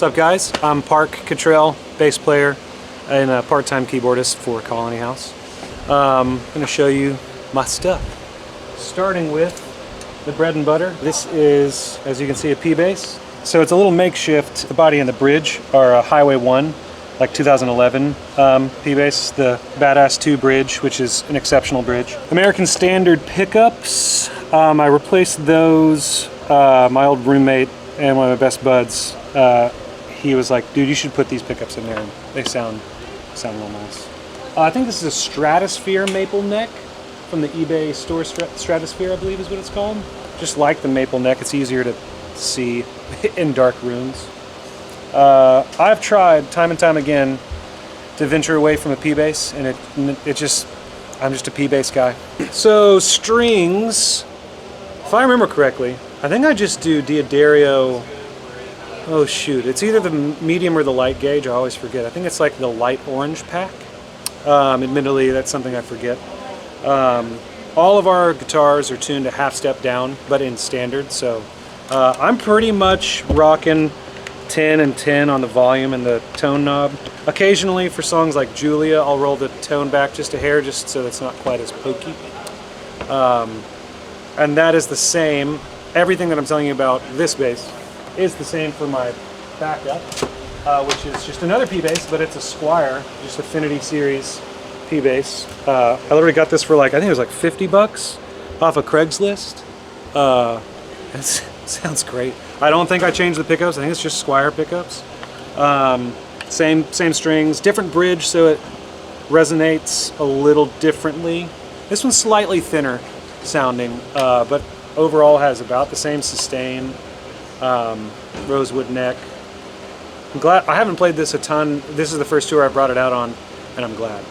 What's up, guys? I'm Parke Cottrelle, bass player and a part-time keyboardist for Colony House. I'm going to show you my stuff. Starting with the bread and butter. This is, as you can see, a P-bass. So it's a little makeshift. The body and the bridge are a Highway 1, like 2011 P-bass, the Badass 2 bridge, which is an exceptional bridge. American Standard pickups. I replaced those. My old roommate and one of my best buds, he was like, dude, you should put these pickups in there. And they sound real nice. I think this is a Stratosphere maple neck from the eBay store. Stratosphere, I believe is what it's called. Just like the maple neck, it's easier to see in dark rooms. I've tried time and time again to venture away from a P-bass, and I'm just a P-bass guy. So strings, if I remember correctly, I think I just do D'Addario. Oh shoot, it's either the medium or the light gauge, I always forget. I think it's like the light orange pack. Admittedly, that's something I forget. All of our guitars are tuned a half step down, but in standard, so I'm pretty much rocking 10 and 10 on the volume and the tone knob. Occasionally, for songs like Julia, I'll roll the tone back just a hair, just so it's not quite as pokey. And that is the same. Everything that I'm telling you about this bass is the same for my backup, which is just another P-bass, but it's a Squire, just Affinity Series P-bass. I literally got this for like, I think it was like 50 bucks off of Craigslist. It sounds great. I don't think I changed the pickups. I think it's just Squire pickups. Same strings, different bridge, so it resonates a little differently. This one's slightly thinner sounding, but overall has about the same sustain. Rosewood neck. I'm glad I haven't played this a ton. This is the first tour I brought it out on, and I'm glad.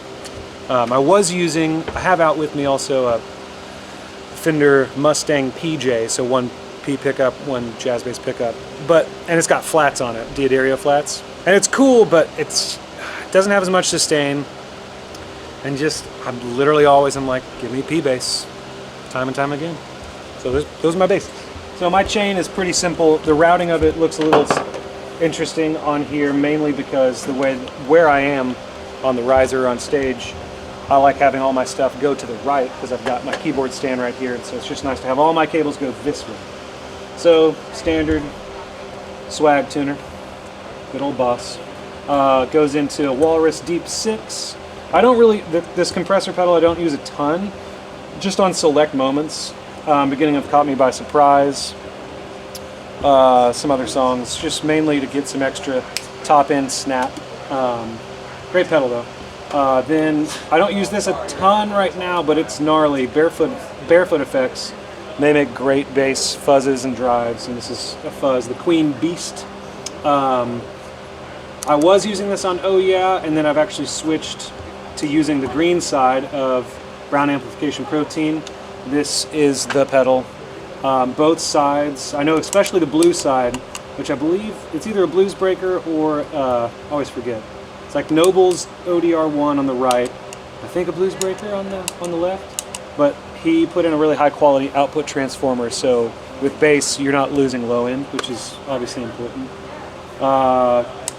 I have out with me also a Fender Mustang Pj, so one P pickup, one jazz bass pickup, and it's got flats on it, D'Addario flats, and it's cool, but it doesn't have as much sustain, and I'm literally always, I'm like, give me P bass, time and time again. So those are my basses. So my chain is pretty simple. The routing of it looks a little interesting on here, mainly because where I am on the riser on stage, I like having all my stuff go to the right because I've got my keyboard stand right here, and so it's just nice to have all my cables go this way. So standard swag tuner, good old Boss. Goes into a Walrus Deep 6. I don't really, this compressor pedal I don't use a ton, just on select moments. Beginning of Caught Me By Surprise, some other songs, just mainly to get some extra top end snap. Great pedal though. Then I don't use this a ton right now, but it's gnarly. Barefoot Effects. They make great bass fuzzes and drives, and this is a fuzz, the Queen Beast. I was using this on Oh Yeah, and then I've actually switched to using the green side of Brown Amplification Protein. This is the pedal. Both sides, I know especially the blue side, which I believe it's either a Blues Breaker or, I always forget. It's like Noble's ODR1 on the right, I think a Blues Breaker on the left, but he put in a really high quality output transformer, so with bass you're not losing low end, which is obviously important.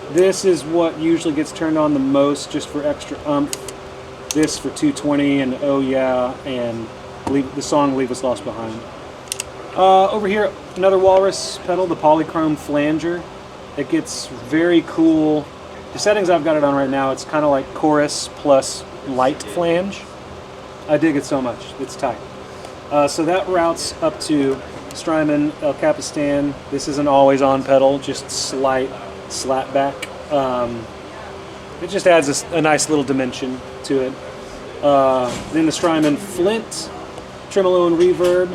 This is what usually gets turned on the most, just for extra oomph. This for 220 and Oh Yeah, and the song Leave Us Lost Behind. Over here, another Walrus pedal, the Polychrome Flanger. It gets very cool. The settings I've got it on right now, it's kind of like chorus plus light flange. I dig it so much, it's tight. So that routes up to Strymon El Capistan. This is an always on pedal, just slight slap back. It just adds a nice little dimension to it. Then the Strymon Flint, Tremolo and Reverb.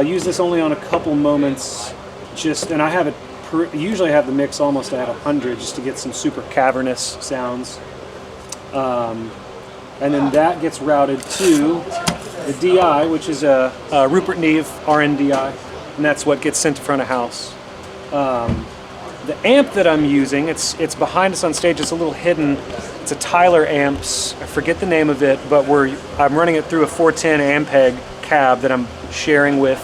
Use this only on a couple moments, and I have it. Usually I have the mix almost at 100 just to get some super cavernous sounds. And then that gets routed to the DI, which is a Rupert Neve RNDI, and that's what gets sent to front of house. The amp that I'm using, it's behind us on stage. It's a little hidden. It's a Tyler amps. I forget the name of it, but I'm running it through a 410 Ampeg cab that I'm sharing with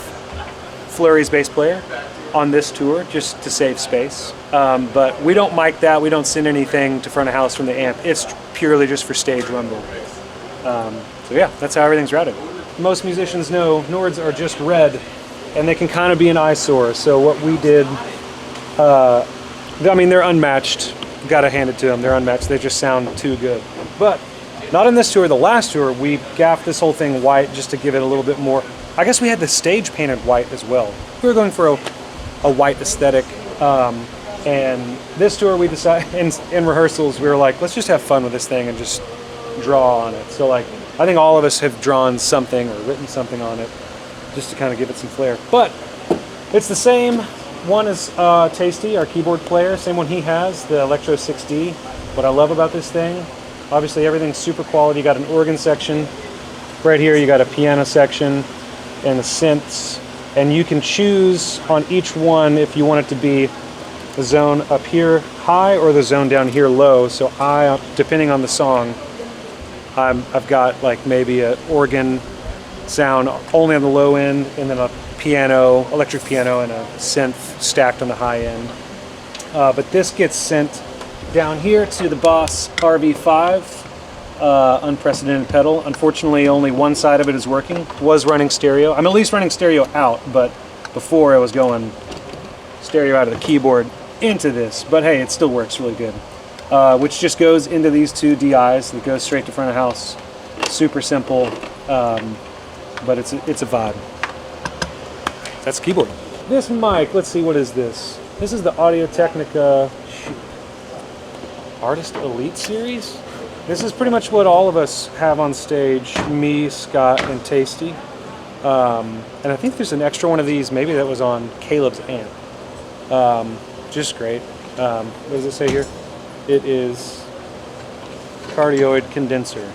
Flurry's bass player. on this tour just to save space. But we don't mic that, we don't send anything to front of house from the amp. It's purely just for stage rumble. So yeah, that's how everything's routed. Most musicians know Nords are just red, and they can kind of be an eyesore. So what we did, I mean, they're unmatched. Gotta hand it to them, they're unmatched. They just sound too good. But not in this tour. The last tour, we gaffed this whole thing white just to give it a little bit more. I guess we had the stage painted white as well. We were going for a white aesthetic. And this tour, we decided in rehearsals, we were like, let's just have fun with this thing and just draw on it. So like, I think all of us have drawn something or written something on it just to kind of give it some flair. But it's the same one as Tasty, our keyboard player, same one he has, the Electro 6D. What I love about this thing, obviously everything's super quality. You got an organ section. Right here you got a piano section and the synths. And you can choose on each one if you want it to be the zone up here high or the zone down here low. So depending on the song, I've got like maybe an organ sound only on the low end, and then a piano, electric piano, and a synth stacked on the high end. But this gets sent down here to the Boss RV5, unprecedented pedal. Unfortunately, only one side of it is working. Was running stereo. I'm at least running stereo out, but before I was going stereo out of the keyboard into this. But hey, it still works really good. Which just goes into these two DIs that goes straight to front of house. Super simple, but it's a vibe. That's the keyboard. This mic, let's see, what is this? This is the Audio Technica Artist Elite Series. This is pretty much what all of us have on stage, me, Scott, and Tasty. And I think there's an extra one of these, maybe that was on Caleb's amp. Just great. What does it say here? It is cardioid condenser,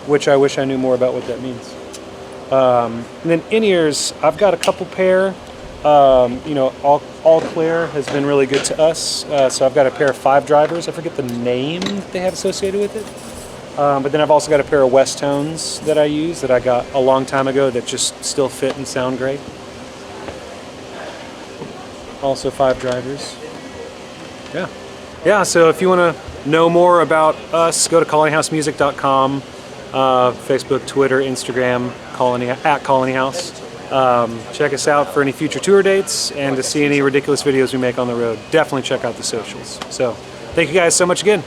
which I wish I knew more about what that means. And then in-ears, I've got a couple pair. You know, All Clear has been really good to us. So I've got a pair of 5 drivers. I forget the name that they have associated with it. But then I've also got a pair of West Tones that I use that I got a long time ago that just still fit and sound great. Also 5 drivers. Yeah, so if you want to know more about us, go to colonyhousemusic.com, Facebook, Twitter, Instagram, at Colony House. Check us out for any future tour dates and to see any ridiculous videos we make on the road. Definitely check out the socials. So, thank you guys so much again.